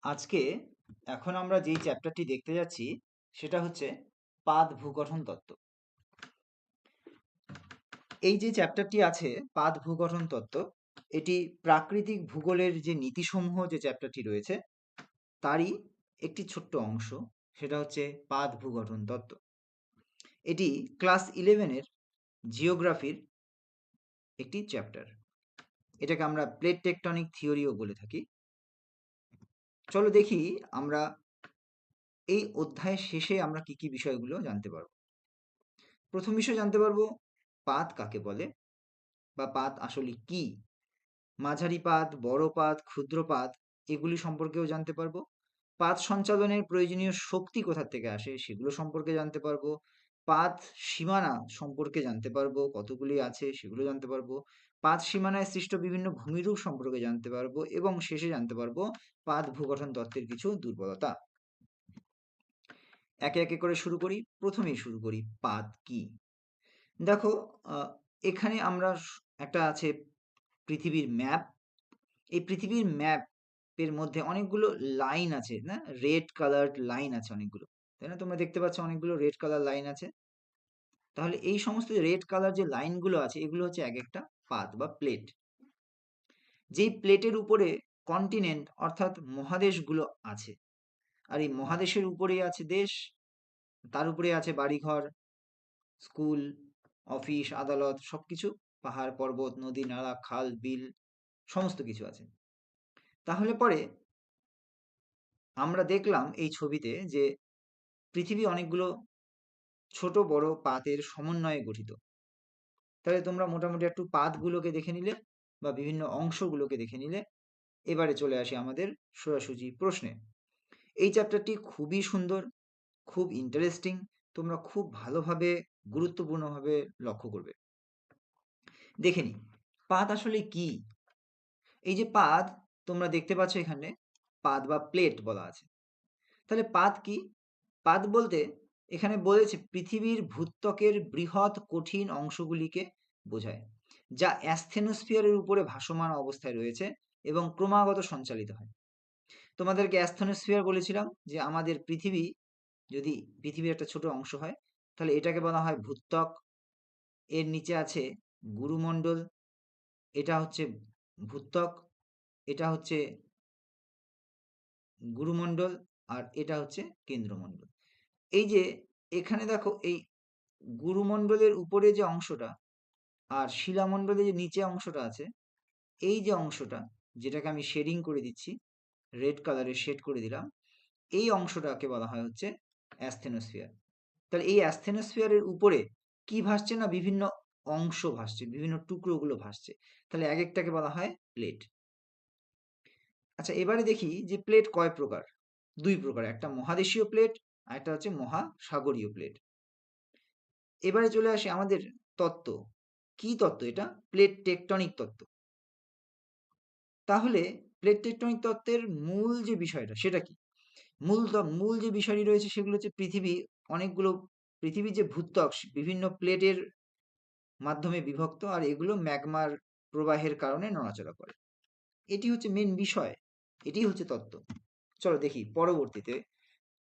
আজকে এখন আমরা যেই চ্যাপ্টারটি দেখতে যাচ্ছি সেটা হচ্ছে পাদ ভূগঠন তত্ত্ব। এই যে চ্যাপ্টারটি আছে পাদ ভূগঠন তত্ত্ব, এটি প্রাকৃতিক ভূগোলের যে নীতিসমূহ যে চ্যাপ্টারটি রয়েছে তারই একটি ছোট্ট অংশ, সেটা হচ্ছে পাদ ভূগঠন তত্ত্ব। এটি ক্লাস 11-এর জিওগ্রাফির একটি চ্যাপ্টার। এটাকে আমরা প্লেট টেকটনিক থিওরিও বলে থাকি। চলো দেখি আমরা এই অধ্যায়ের শেষে আমরা কি কি বিষয়গুলো জানতে পারবো। প্রথম বিষয় জানতে পারবো পাত কাকে বলে বা পাত আসলে কি। মাঝারি পাত, বড় পাত, ক্ষুদ্র পাত এগুলি সম্পর্কেও জানতে পারবো। পাত সঞ্চালনের প্রয়োজনীয় শক্তি কোথা থেকে আসে সেগুলো সম্পর্কে জানতে পারবো। পাত সীমানা সম্পর্কে জানতে পারবো, কতগুলি আছে সেগুলো জানতে পারবো। পাত সীমানায় সৃষ্ট বিভিন্ন ভূমিরূপ সম্পর্কে জানতে পারবো এবং শেষে জানতে পারবো পাত ভূগঠন তত্ত্বের কিছু দুর্বলতা। একে একে করে শুরু করি। প্রথমেই শুরু করি পাত কি। দেখো, এখানে আমরা একটা আছে পৃথিবীর ম্যাপ। এই পৃথিবীর ম্যাপের মধ্যে অনেকগুলো লাইন আছে না, রেড কালার্ড লাইন আছে অনেকগুলো, তাই না? তোমরা দেখতে পাচ্ছ অনেকগুলো রেড কালার লাইন আছে। তাহলে এই সমস্ত রেড কালার যে লাইনগুলো আছে এগুলো হচ্ছে এক একটা পাত বা প্লেট। যেই প্লেটের উপরে কন্টিনেন্ট অর্থাৎ মহাদেশগুলো আছে, আর এই মহাদেশের উপরেই আছে দেশ, তার উপরে আছে বাড়িঘর, স্কুল, অফিস, আদালত, সবকিছু, পাহাড় পর্বত, নদী নালা, খাল বিল, সমস্ত কিছু আছে। তাহলে পরে আমরা দেখলাম এই ছবিতে যে পৃথিবী অনেকগুলো ছোট বড় পাতের সমন্বয়ে গঠিত। তাহলে তোমরা মোটামুটি একটু পাতগুলোকে দেখে নিলে বা বিভিন্ন অংশগুলোকে দেখে নিলে। এবারে চলে আসি আমাদের সোজাসুজি প্রশ্নে। এই চ্যাপ্টারটি খুবই সুন্দর, খুব ইন্টারেস্টিং, তোমরা খুব ভালোভাবে গুরুত্বপূর্ণভাবে লক্ষ্য করবে। দেখে নি পাত আসলে কি। এই যে পাত তোমরা দেখতে পাচ্ছ এখানে পাত বা প্লেট বলা আছে। তাহলে পাত কি? পাত বলতে এখানে বলেছে পৃথিবীর ভূত্বকের বৃহৎ কঠিন অংশগুলিকে বোঝায়, যা অ্যাস্থেনোস্ফিয়ারের উপরে ভাসমান অবস্থায় রয়েছে এবং ক্রমাগত সঞ্চালিত হয়। তোমাদেরকে অ্যাস্থেনোস্ফিয়ার বলেছিলাম যে আমাদের পৃথিবী যদি পৃথিবীর একটা ছোট অংশ হয় তাহলে এটাকে বলা হয় ভূত্বক। এর নিচে আছে গুরুমণ্ডল, এটা হচ্ছে ভূত্বক, এটা হচ্ছে গুরুমণ্ডল, আর এটা হচ্ছে কেন্দ্রমণ্ডল। এই যে এখানে দেখো এই গুরুমণ্ডলের উপরে যে অংশটা আর শিলামণ্ডলের যে নিচে অংশটা আছে, এই যে অংশটা যেটাকে আমি শেডিং করে দিচ্ছি, রেড কালারের শেড করে দিলাম, এই অংশটাকে বলা হয় হচ্ছে অ্যাস্থেনোস্ফিয়ার। তাহলে এই অ্যাস্থেনোস্ফিয়ারের উপরে কি ভাসছে না, বিভিন্ন অংশ ভাসছে, বিভিন্ন টুকরোগুলো ভাসছে। তাহলে এক একটাকে বলা হয় প্লেট। আচ্ছা, এবারে দেখি যে প্লেট কয় প্রকার। দুই প্রকার, একটা মহাদেশীয় প্লেট আর একটা হচ্ছে মহাসাগরীয় প্লেট। এবারে চলে আসে আমাদের তত্ত্ব। কি তত্ত্ব এটা? প্লেট টেকটনিক তত্ত্ব। তাহলে প্লেট টেকটনিক তত্ত্বের মূল যে বিষয়টা সেটা কি? মূল যে বিষয়টি রয়েছে সেগুলো হচ্ছে অনেকগুলো পৃথিবীর যে ভূত্বক বিভিন্ন প্লেটের মাধ্যমে বিভক্ত, আর এগুলো ম্যাগমার প্রবাহের কারণে নড়াচড়া করে। এটি হচ্ছে মেন বিষয়, এটি হচ্ছে তত্ত্ব। চলো দেখি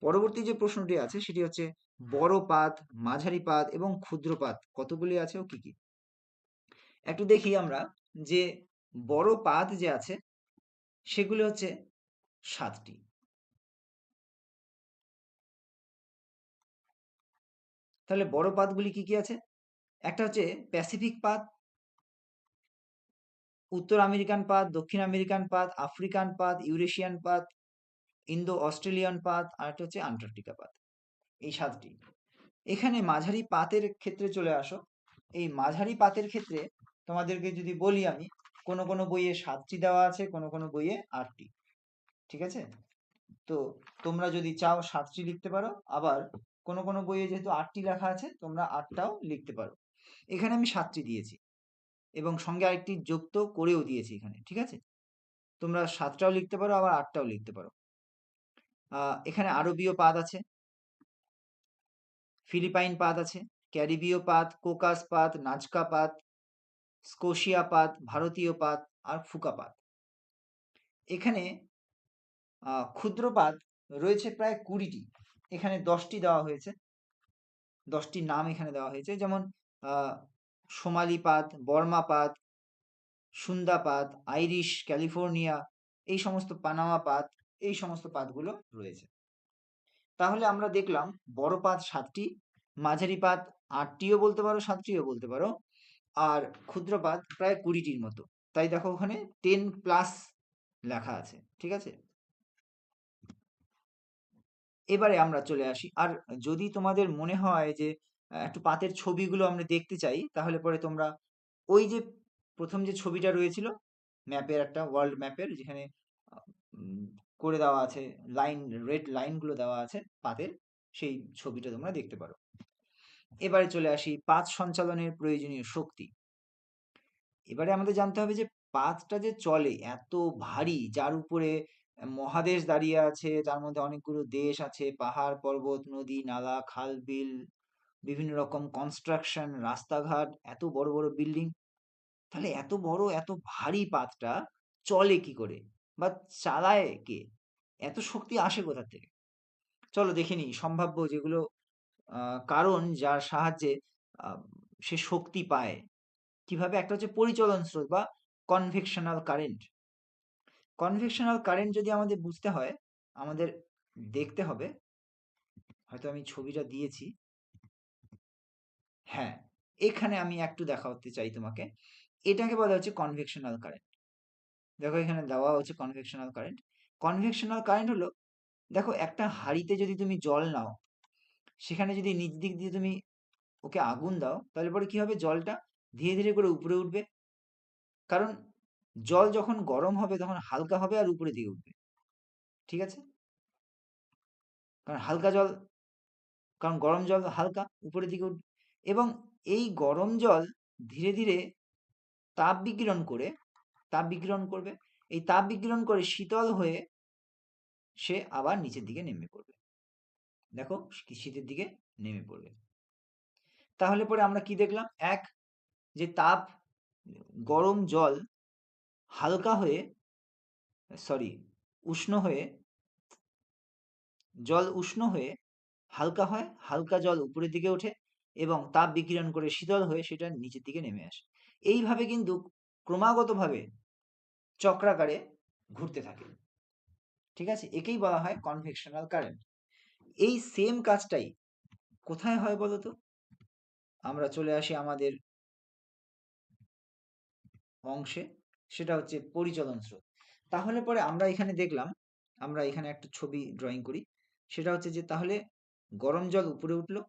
পরবর্তী যে প্রশ্নটি আছে সেটি হচ্ছে বড় পাত, মাঝারি পাত এবং ক্ষুদ্র পাত কতগুলি আছে ও কি কি। একটু দেখি আমরা যে বড় পাত যে আছে সেগুলো হচ্ছে 7টি। তাহলে বড় পাতগুলি কি কি আছে? একটা হচ্ছে প্যাসিফিক পাত, উত্তর আমেরিকান পাত, দক্ষিণ আমেরিকান পাত, আফ্রিকান পাত, ইউরেশিয়ান পাত, ইন্দো অস্ট্রেলিয়ান পাত, আর একটা হচ্ছে আন্টার্কটিকা পাত। এই 7টি। এখানে মাঝারি পাতের ক্ষেত্রে চলে আসো। এই মাঝারি পাতের ক্ষেত্রে তোমাদেরকে যদি বলি আমি, কোনো কোনো বইয়ে 7টি দেওয়া আছে, কোনো কোনো বইয়ে 8টি। ঠিক আছে? তো তোমরা যদি চাও 7টি লিখতে পারো, আবার কোনো কোনো বইয়ে যেহেতু 8টি লেখা আছে তোমরা 8টাও লিখতে পারো। এখানে আমি 7টি দিয়েছি এবং সঙ্গে আরেকটি যুক্ত করেও দিয়েছি এখানে। ঠিক আছে? তোমরা 7টাও লিখতে পারো আবার 8টাও লিখতে পারো। এখানে আরবীয় পাত আছে, ফিলিপাইন পাত আছে, ক্যারিবীয় পাত, কোকাস পাত, নাজকা পাত, স্কোশিয়া পাত, ভারতীয় পাত আর ফুকা পাত। এখানে ক্ষুদ্রপাত রয়েছে প্রায় 20টি। এখানে 10টি দেওয়া হয়েছে, 10টি নাম এখানে দেওয়া হয়েছে, যেমন সোমালিপাত, বর্মাপাত, সুন্দাপাত, আইরিশ, ক্যালিফোর্নিয়া, এই সমস্ত পানামা পাত, এই সমস্ত পাতগুলো রয়েছে। তাহলে আমরা দেখলাম বড় পাত 7টি, মাঝারি পাত 8টিও বলতে পারো, 7টিও বলতে পারো, আর ক্ষুদ্র পাত প্রায় 20টির মতো। তাই দেখো ওখানে 10 প্লাস লেখা আছে, ঠিক আছে। এবারে আমরা চলে আসি, আর যদি তোমাদের মনে হয় যে একটু পাতের ছবিগুলো আমরা দেখতে চাই, তাহলে পরে তোমরা ওই যে প্রথম যে ছবিটা রয়েছিল ম্যাপের, একটা ওয়ার্ল্ড ম্যাপের, যেখানে উম, করে দেওয়া আছে লাইন, রেড লাইনগুলো দেওয়া আছে পাতের, সেই ছবিটা তোমরা দেখতে পারো। এবারে চলে আসি পাত সঞ্চালনের প্রয়োজনীয় শক্তি। এবারে আমাদের জানতে হবে যে পাতটা যে চলে এত ভারী, যার উপরে মহাদেশ দাঁড়িয়ে আছে, তার মধ্যে অনেকগুলো দেশ আছে, পাহাড় পর্বত, নদী নালা, খাল বিল, বিভিন্ন রকম কনস্ট্রাকশন, রাস্তাঘাট, এত বড় বড় বিল্ডিং, তাহলে এত বড় এত ভারী পাতটা চলে কি করে, বা চালায় কে, এত শক্তি আসে কোথা থেকে? চলো দেখে নিই সম্ভাব্য যেগুলো কারণ যার সাহায্যে আহ, সে শক্তি পায় কিভাবে। একটা হচ্ছে পরিচলন স্রোত বা কনভেকশনাল কারেন্ট। কনভেকশনাল কারেন্ট যদি আমাদের বুঝতে হয়, আমাদের দেখতে হবে, হয়তো আমি ছবিটা দিয়েছি, হ্যাঁ, এখানে আমি একটু দেখাতে চাই তোমাকে, এটাকে বলা হচ্ছে কনভেকশনাল কারেন্ট। দেখো এখানে দেওয়া হচ্ছে কনভেকশনাল কারেন্ট। কনভেকশনাল কারেন্ট হলো, দেখো একটা হাঁড়িতে যদি তুমি জল নাও, সেখানে যদি নিচ দিক দিয়ে তুমি ওকে আগুন দাও, তাহলে পরে কি হবে, জলটা ধীরে ধীরে করে উপরে উঠবে, কারণ জল যখন গরম হবে তখন হালকা হবে আর উপরে দিকে উঠবে, ঠিক আছে। কারণ হালকা জল, কারণ গরম জল হালকা উপরের দিকে উঠবে, এবং এই গরম জল ধীরে ধীরে তাপ বিকিরণ করে, তাপ বিকিরণ করবে, এই তাপ বিকিরণ করে শীতল হয়ে সে আবার নিচের দিকে নেমে পড়বে। দেখো শীতের দিকে নেমে পড়বে। তাহলে পরে আমরা কি দেখলাম, এক, যে তাপ, গরম জল হালকা হয়ে, সরি, উষ্ণ হয়ে, জল উষ্ণ হয়ে হালকা হয়, হালকা জল উপরের দিকে ওঠে এবং তাপ বিকিরণ করে শীতল হয়ে সেটা নিচের দিকে নেমে আসে। এইভাবে কিন্তু ক্রমাগতভাবে চক্রাকারে ঘুরতে থাকে, ঠিক আছে। একেই বলা হয় কনভেকশনাল কারেন্ট। এই সেম কাজটাই কোথায় হয় বলতো? আমরা চলে আসি আমাদের অংশে, সেটা হচ্ছে পরিচলন স্রোত। তাহলে পরে আমরা এখানে দেখলাম, আমরা এখানে একটা ছবি ড্রয়িং করি, সেটা হচ্ছে যে তাহলে গরম জল উপরে উঠলো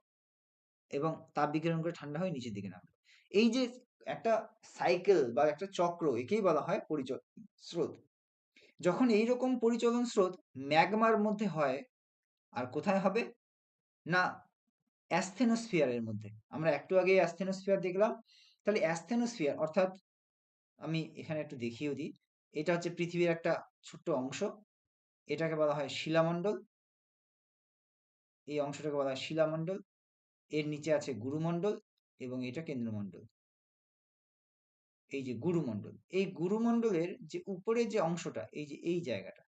এবং তাপ বিকিরণ করে ঠান্ডা হয়ে নিচের দিকে নামলো। এই যে একটা সাইকেল বা একটা চক্র, একেই বলা হয় পরিচলন স্রোত। যখন এইরকম পরিচলন স্রোত ম্যাগমার মধ্যে হয়, আর কোথায় হবে না, অ্যাসথেনোস্ফিয়ারের মধ্যে। আমরা একটু আগে অ্যাসথেনোস্ফিয়ার দেখলাম, তাহলে অ্যাসথেনোস্ফিয়ার অর্থাৎ, আমি এখানে একটু দেখিয়েও দিই, এটা হচ্ছে পৃথিবীর একটা ছোট্ট অংশ, এটাকে বলা হয় শিলামণ্ডল, এই অংশটাকে বলা হয় শিলামণ্ডল, এর নিচে আছে গুরুমণ্ডল এবং এটা কেন্দ্রমণ্ডল। এই যে গুরুমণ্ডল, এই গুরুমণ্ডলের যে উপরে যে অংশটা, এই যে এই জায়গাটা,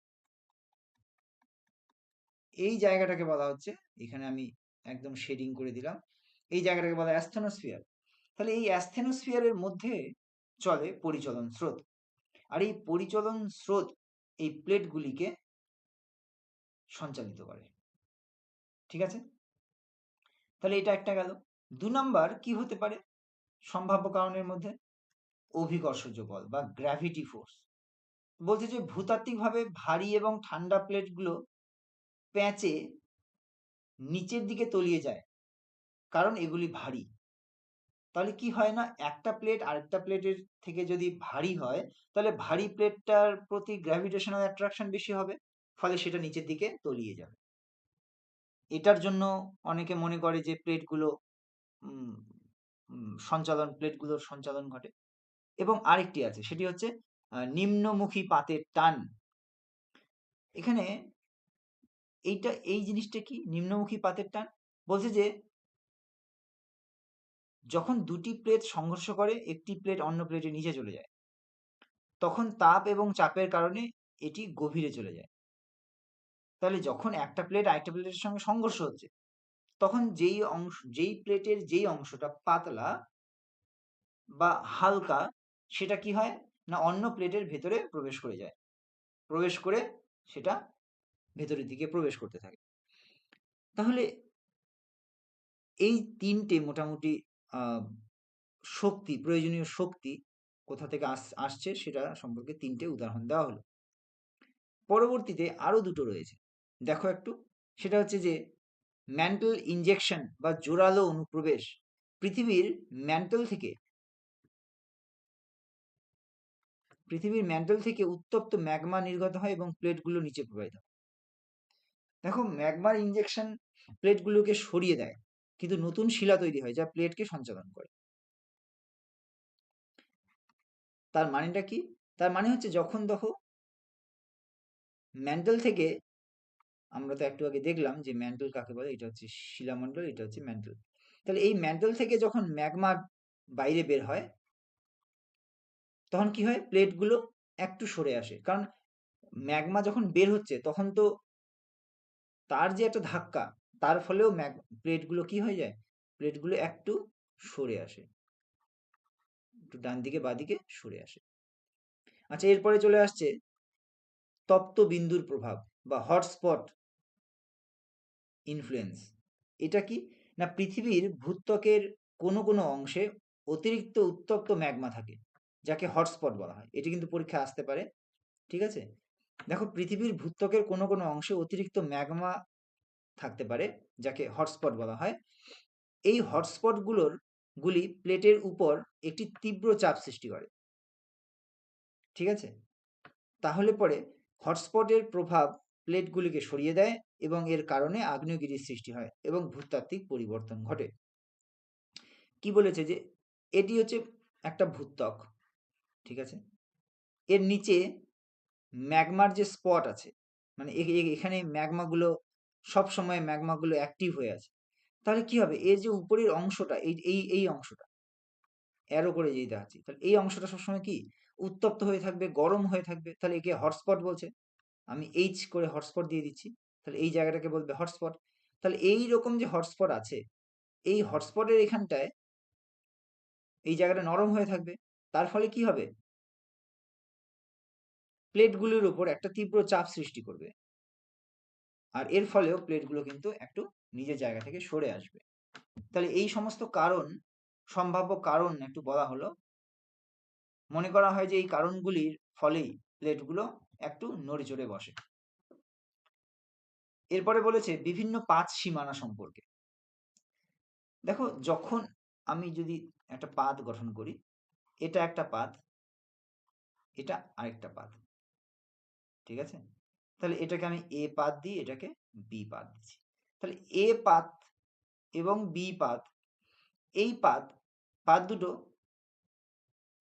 এই জায়গাটাকে বলা হচ্ছে, এখানে আমি একদম শেডিং করে দিলাম, এই জায়গাটাকে বলা হয় অ্যাস্থেনোস্ফিয়ার। তাহলে এই অ্যাস্থেনোস্ফিয়ারের মধ্যে চলে পরিচলন স্রোত, আর এই পরিচলন স্রোত এই প্লেটগুলিকে সঞ্চালিত করে, ঠিক আছে। তাহলে এটা একটা গেল। 2 নাম্বার কি হতে পারে সম্ভাব্য কারণের মধ্যে? অভিকর্ষজ বল বা গ্র্যাভিটি ফোর্স। বলছে যে ভূতাত্ত্বিকভাবে ভারী এবং ঠান্ডা প্লেটগুলো প্যাঁচে নিচের দিকে তলিয়ে যায়, কারণ এগুলি ভারী। তাহলে কি হয় না, একটা প্লেট আরেকটা প্লেটের থেকে যদি ভারী হয়, তাহলে ভারী প্লেটটার প্রতি গ্র্যাভিটেশনাল অ্যাট্রাকশন বেশি হবে, ফলে সেটা নিচের দিকে তলিয়ে যাবে। এটার জন্য অনেকে মনে করে যে প্লেটগুলো উম, প্লেটগুলোর সঞ্চালন ঘটে। এবং আরেকটি আছে, সেটি হচ্ছে নিম্নমুখী পাতের টান। এখানে এই জিনিসটা কি নিম্নমুখী পাতের টান? বলছে যে যখন দুটি প্লেট সংঘর্ষ করে, একটি প্লেট অন্য প্লেটের নিচে চলে যায়, তখন তাপ এবং চাপের কারণে এটি গভীরে চলে যায়। তাহলে যখন একটা প্লেট আরেকটা প্লেটের সঙ্গে সংঘর্ষ হচ্ছে, তখন যেই প্লেটের যেই অংশটা পাতলা বা হালকা, সেটা কি হয় না অন্য প্লেটের ভেতরে প্রবেশ করে যায়, প্রবেশ করে সেটা ভেতরের দিকে প্রবেশ করতে থাকে। তাহলে এই তিনটে মোটামুটি প্রয়োজনীয় শক্তি কোথা থেকে আসছে সেটা সম্পর্কে তিনটে উদাহরণ দেওয়া হলো। পরবর্তীতে আরো দুটো রয়েছে, দেখো একটু। সেটা হচ্ছে যে ম্যান্টল ইনজেকশন বা জোরালো অনুপ্রবেশ। পৃথিবীর ম্যান্টল থেকে উত্তপ্ত ম্যাগমা নির্গত হয় এবং প্লেটগুলো নিচে প্রবাহিত হয়। দেখো, ম্যাগমার ইনজেকশন প্লেটগুলোকে সরিয়ে দেয়, কিন্তু নতুন শিলা তৈরি হয় যা প্লেটকে সঞ্চালন করে। তার মানেটা কি? তার মানে হচ্ছে যখন দেখো ম্যান্টল থেকে, আমরা তো একটু আগে দেখলাম যে ম্যান্টল কাকে বলে, এটা হচ্ছে শিলামণ্ডল, এটা হচ্ছে ম্যান্টল। তাহলে এই ম্যান্টল থেকে যখন ম্যাগমা বাইরে বের হয়, তখন কি হয়, প্লেটগুলো একটু সরে আসে। কারণ ম্যাগমা যখন বের হচ্ছে তখন তো তার যে একটা ধাক্কা, তার ফলেও প্লেটগুলো কি হয়ে যায়, প্লেটগুলো একটু সরে আসে, একটু ডান দিকে বাঁ দিকে সরে আসে। আচ্ছা, এরপরে চলে আসছে তপ্ত বিন্দুর প্রভাব বা হটস্পট ইনফ্লুয়েন্স। এটা কি না, পৃথিবীর ভূত্বকের কোনো কোনো অংশে অতিরিক্ত উত্তপ্ত ম্যাগমা থাকে, যাকে হটস্পট বলা হয়। এটি কিন্তু পরীক্ষায় আসতে পারে, ঠিক আছে? দেখো, পৃথিবীর ভূত্বকের কোনো কোনো অংশে অতিরিক্ত ম্যাগমা থাকতে পারে, যাকে হটস্পট বলা হয়। এই গুলি প্লেটের উপর একটি তীব্র চাপ সৃষ্টি করে, ঠিক আছে? তাহলে পরে হটস্পটের প্রভাব প্লেটগুলিকে সরিয়ে দেয় এবং এর কারণে আগ্নেয়গিরির সৃষ্টি হয় এবং ভূতাত্ত্বিক পরিবর্তন ঘটে। কি বলেছে যে এটি হচ্ছে একটা ভূত্বক, ঠিক আছে? এর নিচে ম্যাগমার যে স্পট আছে, মানে এখানে ম্যাগমাগুলো সবসময় ম্যাগমাগুলো অ্যাক্টিভ হয়ে আছে। তাহলে কি হবে, এর যে উপরের অংশটা, এই অংশটা অ্যারো করে যেই দেখাচ্ছি, তাহলে এই অংশটা সবসময় কি উত্তপ্ত হয়ে থাকবে, গরম হয়ে থাকবে। তাহলে একে হটস্পট বলছে। আমি এইচ করে হটস্পট দিয়ে দিচ্ছি, তাহলে এই জায়গাটাকে বলবে হটস্পট। তাহলে এই রকম যে হটস্পট আছে, এই হটস্পটের এখানটায় এই জায়গাটা নরম হয়ে থাকবে। তার ফলে কি হবে, প্লেটগুলোর উপর একটা তীব্র চাপ সৃষ্টি করবে, আর এর ফলেও প্লেটগুলো কিন্তু একটু নিজের জায়গা থেকে সরে আসবে। তাহলে এই সমস্ত কারণ, সম্ভাব্য কারণ একটু বলা হলো। মনে করা হয় যে এই কারণগুলির ফলেই প্লেটগুলো একটু নড়ে চড়ে বসে। এরপরে বলেছে বিভিন্ন পাত সীমানা সম্পর্কে। দেখো, যখন আমি যদি একটা পাত গঠন করি, এটা একটা পাত, এটা আরেকটা পাত, ঠিক আছে? তাহলে এটাকে আমি এ পাত দিই, এটাকে বি পাত দিচ্ছি। তাহলে এ পাত এবং বি পাত, এই পাত দুটো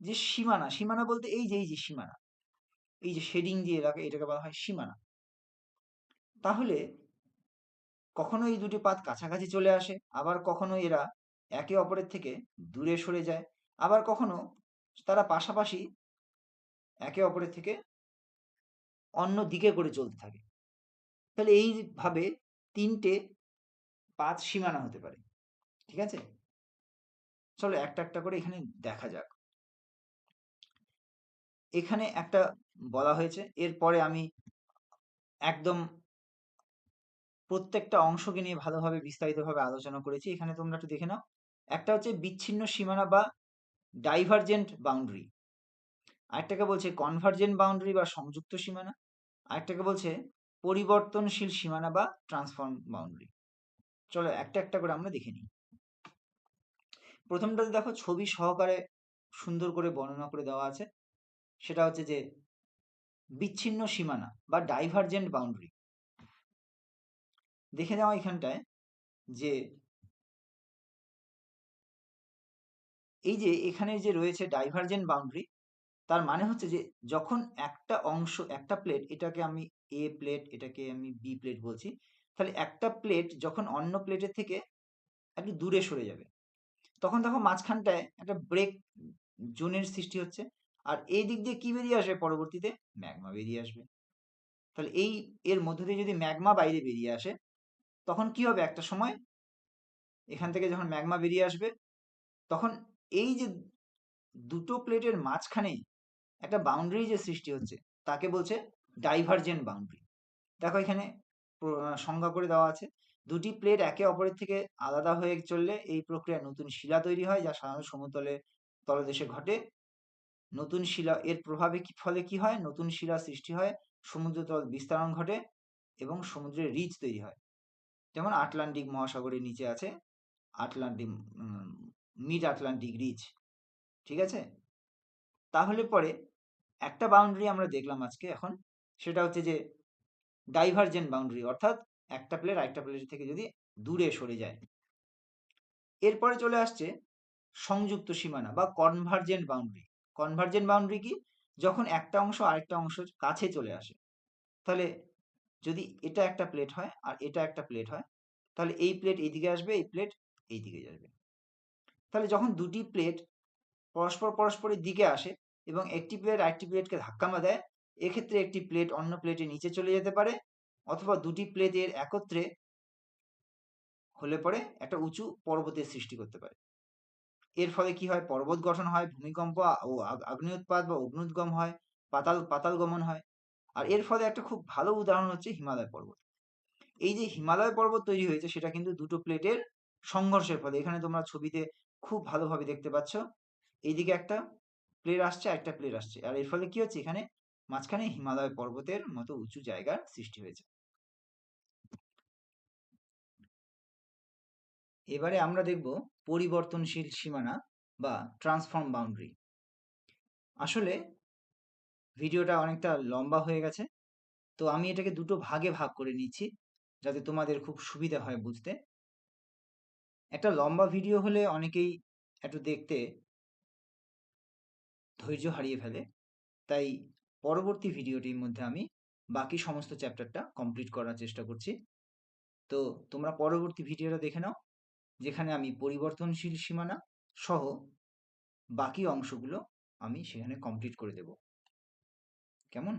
যে সীমানা, সীমানা বলতে এই যে সীমানা, এই যে শেডিং দিয়ে রাখে, এটাকে বলা হয় সীমানা। তাহলে কখনো এই দুটি পাত কাছাকাছি চলে আসে, আবার কখনো এরা একে অপরের থেকে দূরে সরে যায়, আবার কখনো তারা পাশাপাশি একে অপরের থেকে অন্য দিকে করে চলতে থাকে। তাহলে এইভাবে তিনটে পাত সীমানা হতে পারে, ঠিক আছে? চলো একটা একটা করে এখানে দেখা যাক। এখানে একটা বলা হয়েছে, এরপরে আমি একদম প্রত্যেকটা অংশকে নিয়ে ভালোভাবে বিস্তারিতভাবে আলোচনা করেছি। এখানে তোমরা একটু দেখে নাও। একটা হচ্ছে বিচ্ছিন্ন সীমানা বা ডাইভারজেন্ট বাউন্ডারি, আরেকটাকে বলছে কনভার্জেন্ট বাউন্ডারি বা সংযুক্ত সীমানা, আরেকটাকে বলছে পরিবর্তনশীল সীমানা বা ট্রান্সফর্ম বাউন্ডারি। চলো একটা একটা করে আমরা দেখে নিই। প্রথমটাতে দেখো, ছবি সহকারে সুন্দর করে বর্ণনা করে দেওয়া আছে। সেটা হচ্ছে যে বিচ্ছিন্ন সীমানা বা ডাইভারজেন্ট বাউন্ডারি। দেখে নাও এখানটায় যে এই যে এখানে যে রয়েছে ডাইভারজেন্ট বাউন্ডারি, তার মানে হচ্ছে যে যখন একটা অংশ, একটা প্লেট, এটাকে আমি এ প্লেট, এটাকে আমি বি প্লেট বলছি, তাহলে একটা প্লেট যখন অন্য প্লেটের থেকে একটু দূরে সরে যাবে, তখন দেখো মাঝখানটায় একটা ব্রেক জোনের সৃষ্টি হচ্ছে, আর এই দিক দিয়ে কি বেরিয়ে আসবে, পরবর্তীতে ম্যাগমা বেরিয়ে আসবে। তাহলে এর মধ্য দিয়ে যদি ম্যাগমা বাইরে বেরিয়ে আসে, তখন কি হবে একটা সময়, এখান থেকে যখন ম্যাগমা বেরিয়ে আসবে, তখন এই যে দুটো প্লেটের মাঝখানে একটা বাউন্ডারি যে সৃষ্টি হচ্ছে, তাকে বলছে ডাইভারজেন্ট বাউন্ডারি। দেখো এখানে সংজ্ঞা করে দেওয়া আছে, দুটি প্লেট একে অপরের থেকে আলাদা হয়ে চললে এই প্রক্রিয়ায় নতুন শিলা তৈরি হয়, যা সাধারণত সমতলে তলদেশে ঘটে। নতুন শিলা এর প্রভাবে ফলে কি হয়, নতুন শিলা সৃষ্টি হয়, সমুদ্রতল বিস্তারণ ঘটে এবং সমুদ্রের রিচ তৈরি হয়। যেমন আটলান্টিক মহাসাগরের নিচে আছে আটলান্টিক মিড আটলান্টিক রিচ, ঠিক আছে। তাহলে পরে একটা বাউন্ডারি আমরা দেখলাম আজকে এখন, সেটা হচ্ছে যে ডাইভারজেন্ট বাউন্ডারি, অর্থাৎ একটা প্লেট আরেকটা প্লেট থেকে যদি দূরে সরে যায়। এরপরে চলে আসছে সংযুক্ত সীমানা বা কনভার্জেন্ট বাউন্ডারি। কনভার্জেন্ট বাউন্ডারি কি, যখন একটা অংশ আরেকটা অংশের কাছে চলে আসে। তাহলে যদি এটা একটা প্লেট হয় আর এটা একটা প্লেট হয়, তাহলে এই প্লেট এইদিকে আসবে, এই প্লেট এইদিকে যাবে। তাহলে যখন দুটি প্লেট পরস্পরের দিকে আসে এবং একটি প্লেট আরেকটি প্লেটকে ধাক্কা দেয়, এক্ষেত্রে একটি প্লেট অন্য প্লেটের নিচে চলে যেতে পারে, অথবা দুটি প্লেটের একত্রে হলে পরে একটা উঁচু পর্বতের সৃষ্টি করতে পারে। এর ফলে কি হয়, পর্বত গঠন হয়, ভূমিকম্প ও আগ্নেয়োৎপাত বা অগ্নুদ্গম হয়, পাতাল গমন হয়। আর এর ফলে একটা খুব ভালো উদাহরণ হচ্ছে হিমালয় পর্বত। এই যে হিমালয় পর্বত তৈরি হয়েছে, সেটা কিন্তু দুটো প্লেটের সংঘর্ষের ফলে। এখানে তোমরা ছবিতে খুব ভালোভাবে দেখতে পাচ্ছ, এইদিকে একটা প্লেট আসছে, একটা প্লেট আসছে, আর এর ফলে কি হচ্ছে, এখানে মাঝখানে হিমালয় পর্বতের মতো উঁচু জায়গার সৃষ্টি হয়েছে। এবারে আমরা দেখব পরিবর্তনশীল সীমানা বা ট্রান্সফর্ম বাউন্ডারি। আসলে ভিডিওটা অনেকটা লম্বা হয়ে গেছে, তো আমি এটাকে দুটো ভাগে ভাগ করে নিচ্ছি, যাতে তোমাদের খুব সুবিধা হয় বুঝতে। একটা লম্বা ভিডিও হলে অনেকেই একটু দেখতে ধৈর্য হারিয়ে ফেলে, তাই পরবর্তী ভিডিওটির মধ্যে আমি বাকি সমস্ত চ্যাপ্টারটা কমপ্লিট করার চেষ্টা করছি। তো তোমরা পরবর্তী ভিডিওটা দেখে নাও, যেখানে আমি পরিবর্তনশীল সীমানা সহ বাকি অংশগুলো আমি সেখানে কমপ্লিট করে দেব। কেমন?